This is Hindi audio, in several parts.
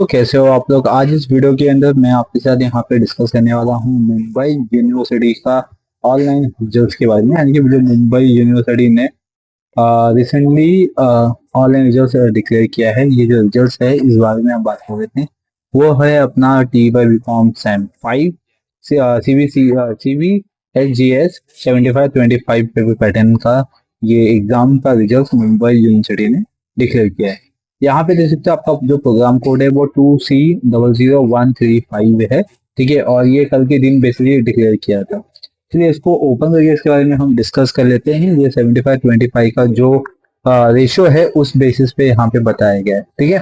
तो कैसे हो आप लोग। आज इस वीडियो के अंदर मैं आपके साथ यहाँ पे डिस्कस करने वाला हूँ मुंबई यूनिवर्सिटी का ऑनलाइन रिजल्ट्स के बारे में। यानी कि जो मुंबई यूनिवर्सिटी ने रिसेंटली ऑनलाइन रिजल्ट्स डिक्लेयर किया है। ये जो रिजल्ट्स है इस बारे में हम बात कर रहे थे। वो है अपना T Y B com sem 5 CBHGS 75-25 paper pattern का ये एग्जाम का रिजल्ट मुंबई यूनिवर्सिटी ने डिक्लेयर किया है। यहाँ पे देख सकते हो आपका जो प्रोग्राम कोड है वो 2C00135 है। ठीक है, और ये कल के दिन बेसिकली डिक्लेयर किया था। चलिए इसको ओपन करके इसके बारे में हम डिस्कस कर लेते हैं। ये 75-25 का जो रेशियो है उस बेसिस पे यहाँ पे बताया गया है। ठीक है,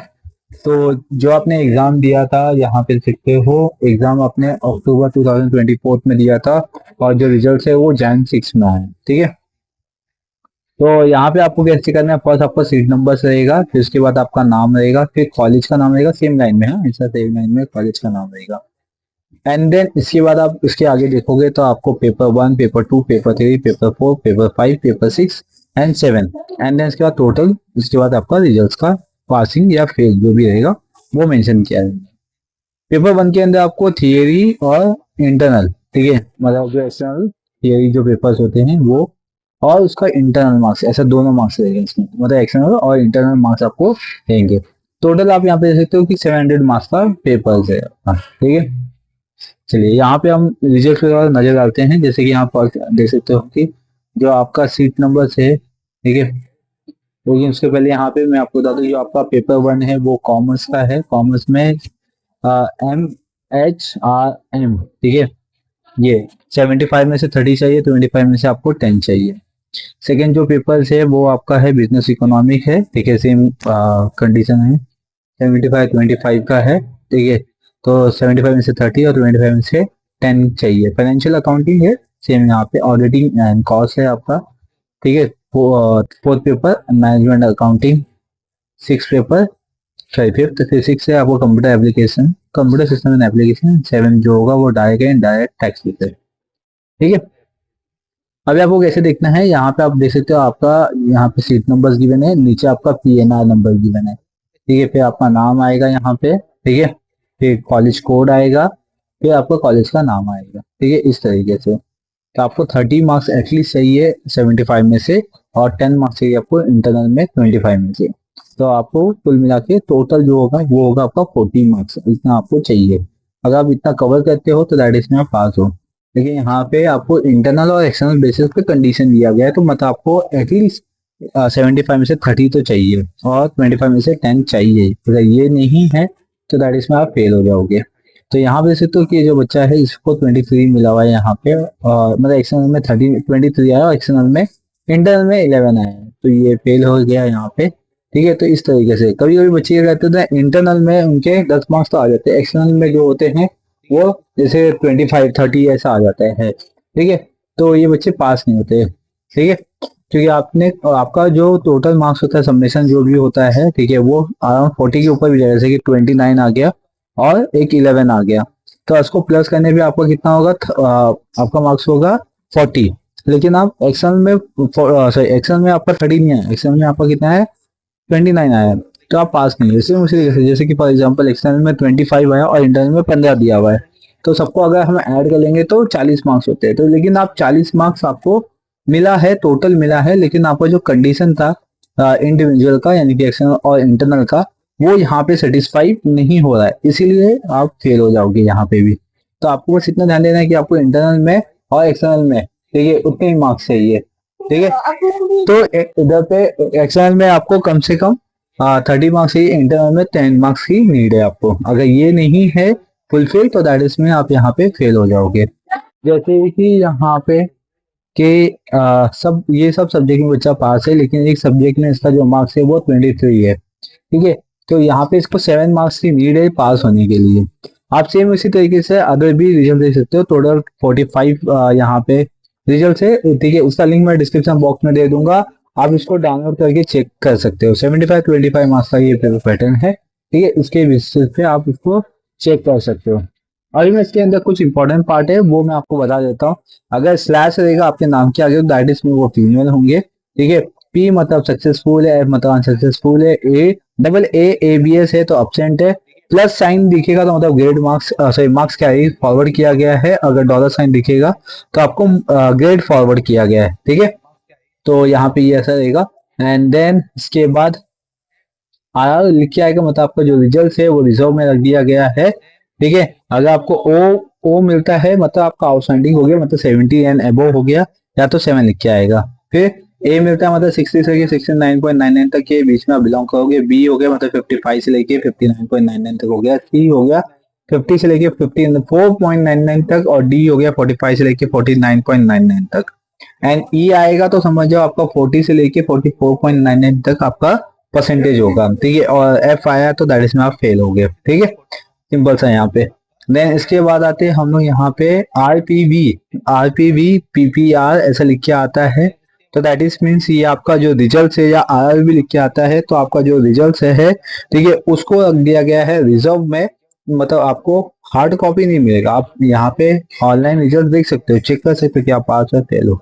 तो जो आपने एग्जाम दिया था यहाँ पे देखते हो, एग्जाम आपने अक्टूबर 2024 में दिया था और जो रिजल्ट है वो Jan 6 में आया। ठीक है, तो यहाँ पे आपको कैसे करना है, फर्स्ट आपका सीट नंबर रहेगा, फिर उसके बाद आपका नाम रहेगा, फिर कॉलेज का नाम रहेगा सेम लाइन में। हाँ, ऐसा सेम लाइन में कॉलेज का नाम रहेगा। एंड देन इसके बाद आप इसके आगे देखोगे तो आपको paper 1, paper 2, paper 3, paper 4, paper 5, paper 6 and 7 and then इसके बाद टोटल, इसके बाद आपका रिजल्ट का पासिंग या फेल जो भी रहेगा वो मेंशन किया है। पेपर 1 के अंदर आपको थियरी और इंटरनल, ठीक है, मतलब जो एक्सटर्नल थियरी जो पेपर्स होते हैं वो, और उसका इंटरनल मार्क्स, ऐसा दोनों मार्क्स रहेंगे इसमें, मतलब एक्सटर्नल और इंटरनल मार्क्स आपको देंगे। टोटल आप यहाँ पे देख सकते हो कि 700 मार्क्स का पेपर है। ठीक है, चलिए यहाँ पे हम रिजल्ट के बाद नजर डालते हैं। जैसे कि यहाँ पर देख सकते हो कि जो आपका सीट नंबर है, ठीक है, लेकिन उसके पहले यहाँ पे मैं आपको बता दूं जो आपका पेपर 1 है वो कॉमर्स का है। कॉमर्स में MHRM, ठीक है, ये 75 में से 30 चाहिए, 25 में से आपको 10 चाहिए। सेकेंड जो पेपर है वो आपका है बिजनेस इकोनॉमिक है। ठीक है, सेम कंडीशन है, 75-25 का है। ठीक है, तो 75 में से 30 और 25 में से 10 चाहिए। फाइनेंशियल अकाउंटिंग है, सेम यहाँ पे ऑडिटिंग एंड कॉस्ट है आपका। ठीक है, fourth paper management accounting, six paper, sorry fifth physics है आपको computer application, computer system and application. Seven जो होगा वो direct and direct tax paper. ठीक है, अभी आपको कैसे देखना है, यहाँ पे आप देख सकते हो आपका यहाँ पे सीट नंबर्स गिवन है, नीचे आपका PNR नंबर गिवन है। ठीक है, फिर आपका नाम आएगा यहाँ पे। ठीक है, फिर कॉलेज कोड आएगा, फिर आपका कॉलेज का नाम आएगा। ठीक है, इस तरीके से। तो आपको 30 मार्क्स एटलीस्ट चाहिए 75 में से, और 10 मार्क्स चाहिए आपको इंटरनल में 25 में से। तो आपको कुल मिला के टोटल जो होगा वो होगा आपका 40 मार्क्स, इतना आपको चाहिए। अगर आप इतना कवर करते हो तो दैट इज में आप पास हो। लेकिन यहाँ पे आपको इंटरनल और एक्सटर्नल बेसिस पे कंडीशन दिया गया है, तो मतलब आपको एटलीस्ट 75 में से 30 तो चाहिए और 25 में से 10 चाहिए। अगर ये नहीं है तो दैट इज में आप फेल हो जाओगे। तो यहाँ पे से तो कि जो बच्चा है इसको 23 मिला हुआ है यहाँ पे, और मतलब एक्सटर्नल में 23 आया और एक्सटर्नल में, इंटरनल में 11 आया है, तो ये फेल हो गया यहाँ पे। ठीक है, तो इस तरीके से कभी कभी बच्चे ये कहते हैं इंटरनल में उनके 10 मार्क्स तो आ जाते हैं, एक्सटर्नल में जो होते हैं वो जैसे 25-30 ऐसा आ जाता है। ठीक है, तो ये बच्चे पास नहीं होते। ठीक है, क्योंकि आपने आपका जो टोटल मार्क्स होता है, सबमिशन जो भी होता है, ठीक है, वो अराउंड 40 के ऊपर भी जाएगा। जैसे कि 29 आ गया और एक 11 आ गया, तो इसको प्लस करने पे आपका कितना होगा, आपका मार्क्स होगा 40। लेकिन आप एक्सटर्नल में, सॉरी एक्सटर्नल में आपका 30 नहीं है, एक्सटर्नल में आपका कितना है, 29 आया, तो आप पास नहीं है। इसी उसी जैसे कि फॉर एग्जांपल एक्सटर्नल में 25 आया और इंटरनल में 15 दिया हुआ है, तो सबको अगर हम ऐड कर लेंगे तो 40 मार्क्स होते हैं। तो लेकिन आप 40 मार्क्स आपको मिला है, टोटल मिला है, लेकिन आपका जो कंडीशन था इंडिविजुअल का, यानी कि एक्सटर्नल और इंटरनल का, वो यहाँ पे सेटिस्फाई नहीं हो रहा है, इसीलिए आप फेल हो जाओगे यहाँ पे भी। तो आपको बस इतना ध्यान देना है कि आपको इंटरनल में और एक्सटर्नल में, ठीक है, उतने ही मार्क्स चाहिए। ठीक है, तो इधर पे एक्सटर्नल में आपको कम से कम 30 मार्क्स चाहिए, इंटरनल में 10 मार्क्स की नीड है आपको। अगर ये नहीं है फुलफिल तो दैट इज में आप यहाँ पे फेल हो जाओगे। जैसे कि यहाँ पे कि सब ये सब सब्जेक्ट में बच्चा पास है, लेकिन एक सब्जेक्ट में इसका जो मार्क्स है वो 23 है। ठीक है, तो यहाँ पे इसको 7 मार्क्स की नीड है पास होने के लिए। आप सेम इसी तरीके से अदर भी रिजल्ट देख सकते हो। टोटल 45 यहाँ पे रिजल्ट है। ठीक है, उसका लिंक मैं डिस्क्रिप्शन बॉक्स में दे दूंगा, आप इसको डाउनलोड करके चेक कर सकते हो। 75-25 मार्क्स का ये पेपर पैटर्न है। ठीक है, उसके बेसिस पे आप इसको चेक कर सकते हो। अभी मैं इसके अंदर कुछ इंपॉर्टेंट पार्ट है वो मैं आपको बता देता हूँ। अगर स्लैश रहेगा आपके नाम के आगे तो दैट इज में वो फीमेल होंगे। ठीक है, P मतलब सक्सेसफुल है, F मतलब अनसक्सेसफुल है, A डबल ABS है तो अब्सेंट है, प्लस साइन दिखेगा तो मतलब grade marks, sorry marks carry forward किया गया है। अगर डॉलर साइन दिखेगा तो आपको ग्रेड फॉरवर्ड किया गया है, ठीक है। तो यहाँ पे ये ऐसा रहेगा। एंड देन इसके बाद आर लिख के आएगा, मतलब आपका जो रिजल्ट है वो रिजर्व में रख दिया गया है, ठीक है। अगर आपको ओ मिलता है मतलब आपका आउटस्टैंडिंग हो गया, मतलब 70 एंड अबव हो गया, या तो 7 लिख के आएगा। फिर ए मिलता है मतलब 60 से लेके 69.99 तक के बीच में आप बिलोंग करोगे। बी हो गया मतलब 55 से लेके 59.99 तक हो गया। सी हो गया 50 से लेके 54.99 तक, और डी हो गया 45 से लेके 49.99 तक। एंड ई आएगा तो समझ जाओ आपका 40 से लेके 44.99 तक आपका परसेंटेज होगा, ठीक है। और एफ आया तो दैट इज में आप फेल हो गए, ठीक है। सिंपल सा यहाँ पे। देन इसके बाद आते हैं हम लोग यहाँ पे आरपीवी पीपीआर ऐसा लिख के आता है, तो दैट इज मीन्स ये आपका जो रिजल्ट है, या आरआरबी लिख के आता है तो आपका जो रिजल्ट है, ठीक है, उसको रख दिया गया है रिजर्व में। मतलब आपको हार्ड कॉपी नहीं मिलेगा। आप यहाँ पे ऑनलाइन रिजल्ट देख सकते हो, चेक कर सकते हो कि आप पास हो फेल हो,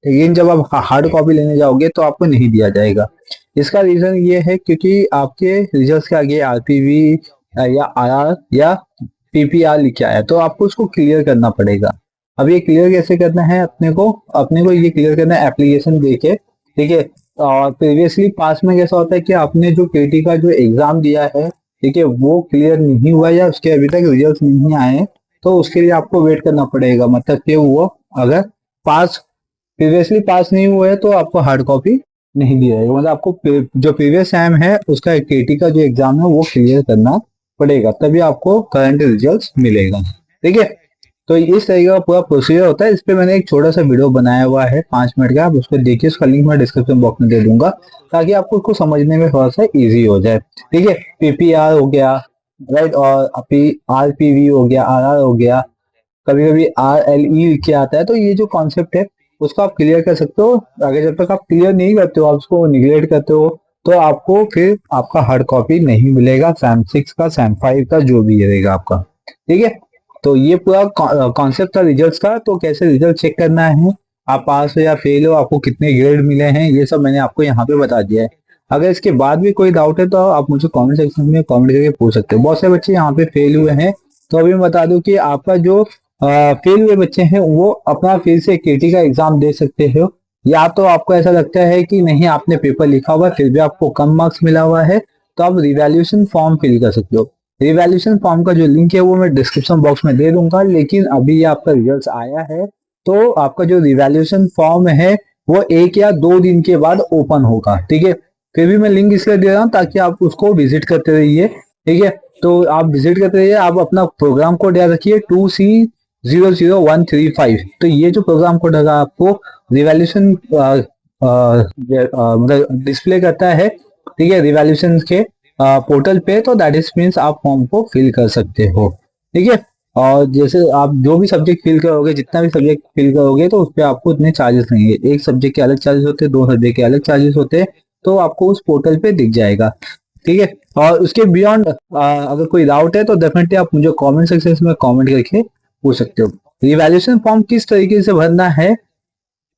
लेकिन जब आप हार्ड कॉपी लेने जाओगे तो आपको नहीं दिया जाएगा। इसका रीजन ये है क्योंकि आपके रिजल्ट के आगे आरपीवी या आरआर या पीपीआर लिख के आया, तो आपको उसको क्लियर करना पड़ेगा। अब ये क्लियर कैसे करना है, अपने को ये क्लियर करना है एप्लीकेशन देके, ठीक है। और प्रीवियसली पास में कैसा होता है कि आपने जो केटी का जो एग्जाम दिया है, ठीक है, वो क्लियर नहीं हुआ या उसके अभी तक रिजल्ट नहीं आए, तो उसके लिए आपको वेट करना पड़ेगा। मतलब कि वो अगर पास प्रीवियसली पास नहीं हुआ है तो आपको हार्ड कॉपी नहीं दी जाएगी। मतलब आपको जो प्रीवियस टाइम है उसका केटी का जो एग्जाम है वो क्लियर करना पड़ेगा, तभी आपको करंट रिजल्ट मिलेगा, ठीक है। तो इस तरीके का पूरा प्रोसीजर होता है। इस पे मैंने एक छोटा सा वीडियो बनाया हुआ है 5 मिनट का, आप उसको देखिए, उसका लिंक मैं डिस्क्रिप्शन बॉक्स में दे दूंगा, ताकि आपको उसको समझने में थोड़ा सा इजी हो जाए, ठीक है। पीपीआर हो गया, राइट, और आरपीवी हो गया, आरआर हो गया, कभी कभी RLE लिख के आता है। तो ये जो कॉन्सेप्ट है उसको आप क्लियर कर सकते हो। अगर जब तक आप क्लियर नहीं करते हो, आप उसको निगलेक्ट करते हो, तो आपको फिर आपका हार्ड कॉपी नहीं मिलेगा, सैम 6 का, सैम 5 का, जो भी रहेगा आपका, ठीक है। तो ये पूरा कॉन्सेप्ट था रिजल्ट का। तो कैसे रिजल्ट चेक करना है, आप पास हो या फेल हो, आपको कितने ग्रेड मिले हैं, ये सब मैंने आपको यहाँ पे बता दिया है। अगर इसके बाद भी कोई डाउट है तो आप मुझे कमेंट सेक्शन में कमेंट करके पूछ सकते हो। बहुत से बच्चे यहाँ पे फेल हुए हैं, तो अभी मैं बता दूं कि आपका जो फेल हुए बच्चे हैं वो अपना फिर से केटी का एग्जाम दे सकते हो। या तो आपको ऐसा लगता है कि नहीं, आपने पेपर लिखा हुआ फिर भी आपको कम मार्क्स मिला हुआ है, तो आप रिवैल्यूएशन फॉर्म फिल कर सकते हो। रिवैल्यूएशन फॉर्म का जो लिंक है वो मैं डिस्क्रिप्शन बॉक्स में दे दूंगा। लेकिन अभी ये आपका रिजल्ट आया है, तो आपका जो रिवैल्यूएशन फॉर्म है वो 1 या 2 दिन के बाद ओपन होगा, ठीक है। फिर भी मैं लिंक इसलिए दे रहा हूँ ताकि आप उसको विजिट करते रहिए, ठीक है। तो आप विजिट करते रहिए। आप अपना प्रोग्राम कोड याद रखिए 2C00135। तो ये जो प्रोग्राम कोड है आपको रिवैल्यूएशन मतलब डिस्प्ले करता है, ठीक है, रिवैल्यूएशन के पोर्टल पे। तो दैट इज मीन्स आप फॉर्म को फिल कर सकते हो, ठीक है। और जैसे आप जो भी सब्जेक्ट फिल करोगे, जितना भी सब्जेक्ट फिल करोगे, तो उस पर आपको उतने चार्जेस लगेंगे। एक सब्जेक्ट के अलग चार्जेस होते हैं, 2 सब्जेक्ट के अलग चार्जेस होते हैं, तो आपको उस पोर्टल पे दिख जाएगा, ठीक है। और उसके बियॉन्ड अगर कोई डाउट है तो डेफिनेटली आप मुझे कमेंट सेक्शन में कमेंट करके पूछ सकते हो। रिवैल्यूएशन फॉर्म किस तरीके से भरना है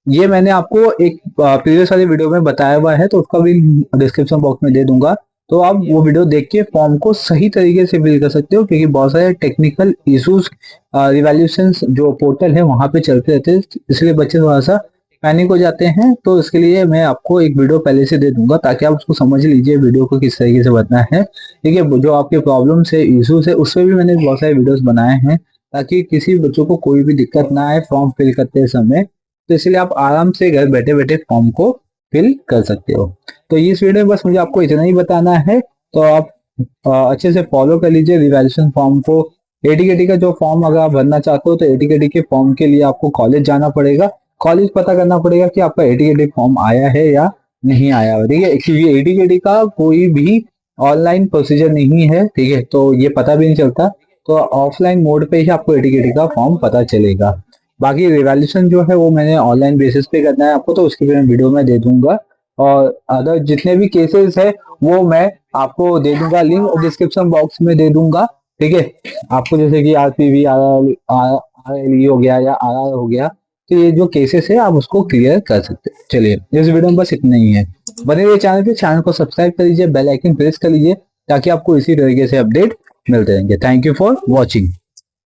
ये मैंने आपको एक प्रीवियस वाली वीडियो में बताया हुआ है, तो उसका भी डिस्क्रिप्शन बॉक्स में दे दूंगा। तो आप वो वीडियो देख के फॉर्म को सही तरीके से फिल कर सकते हो, क्योंकि बहुत सारे टेक्निकल इश्यूज रिवैल्यूएशन जो पोर्टल है वहां पे चलते रहते हैं, इसलिए बच्चे थोड़ा सा पैनिक हो जाते हैं। तो इसके लिए मैं आपको एक वीडियो पहले से दे दूंगा, ताकि आप उसको समझ लीजिए वीडियो को किस तरीके से भरना है, ठीक है। जो आपके प्रॉब्लम्स है, इश्यूज है, उससे भी मैंने बहुत सारे वीडियोस बनाए हैं, ताकि किसी बच्चों को कोई भी दिक्कत ना आए फॉर्म फिल करते समय। तो इसलिए आप आराम से घर बैठे बैठे फॉर्म को फिल कर सकते हो। तो इस वीडियो में बस मुझे आपको इतना ही बताना है। तो आप अच्छे से फॉलो कर लीजिए रिवैल्यूएशन फॉर्म को। एटीकेटी का जो फॉर्म अगर आप भरना चाहते हो, तो एटीकेटी के फॉर्म के लिए आपको कॉलेज जाना पड़ेगा। कॉलेज पता करना पड़ेगा कि आपका एटीकेटी फॉर्म आया है या नहीं आया है, ठीक है। क्योंकि एटीकेटी का कोई भी ऑनलाइन प्रोसीजर नहीं है, ठीक है, तो ये पता भी नहीं चलता। तो ऑफलाइन मोड पे ही आपको एटीकेटी का फॉर्म पता चलेगा। बाकी रिवैल्यूएशन जो है वो मैंने ऑनलाइन बेसिस पे करना है आपको, तो उसके लिए मैं वीडियो में दे दूंगा। और अदर जितने भी केसेस है वो मैं आपको दे दूंगा, लिंक डिस्क्रिप्शन बॉक्स में दे दूंगा, ठीक है। आपको जैसे कि आरपीवी, आरएलई हो गया या आरआर हो गया, तो ये जो केसेस है आप उसको क्लियर कर सकते हैं। चलिए, इस वीडियो में बस इतना ही है। बने रहिए चैनल पे, चैनल को सब्सक्राइब कर लीजिए, बेल आइकन प्रेस कर लीजिए, ताकि आपको इसी तरीके से अपडेट मिलते रहेंगे। Thank you for watching.